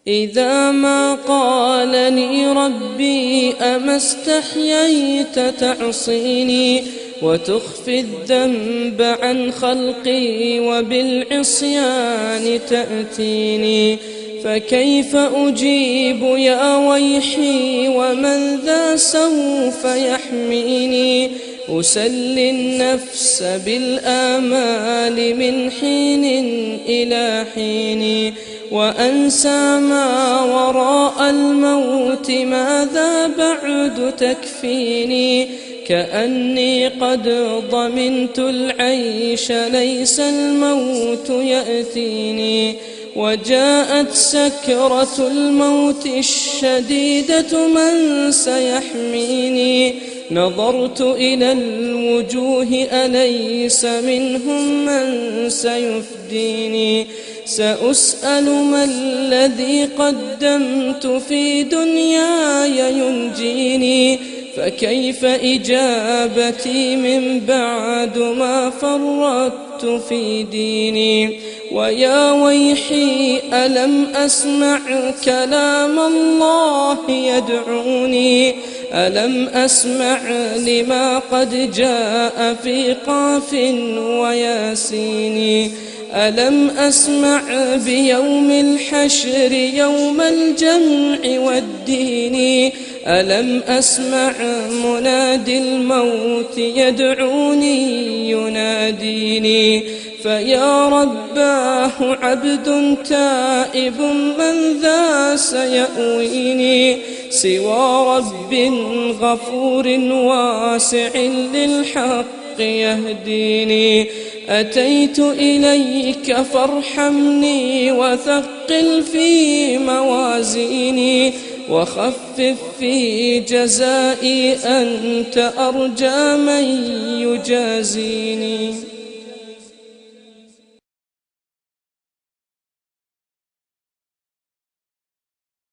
إذا ما قالني ربي أما استحييت تعصيني وتخفي الذنب عن خلقي وبالعصيان تأتيني، فكيف أجيب يا ويحي ومن ذا سوف يحميني؟ أسلي النفس بالآمال من حين إلى حين، وأنسى ما وراء الموت ماذا بعد تكفيني؟ كأني قد ضمنت العيش ليس الموت يأتيني، وجاءت سكرة الموت الشديدة من سيحميني؟ نظرت إلى الوجوه أليس منهم من سيفديني؟ سأسأل ما الذي قدمت في دنياي ينجيني، فكيف إجابتي من بعد ما فرطت في ديني؟ ويا ويحي ألم أسمع كلام الله يدعوني؟ ألم أسمع لما قد جاء في قاف وياسين؟ ألم أسمع بيوم الحشر يوم الجمع والدين؟ ألم أسمع منادي الموت يدعوني يناديني؟ فيا رباه عبد تائب من ذا سيأويني سوى رب غفور واسع للحق يهديني؟ أتيت إليك فارحمني وثقل في موازيني، وخفف في جزائي أنت أرجى من يجازيني.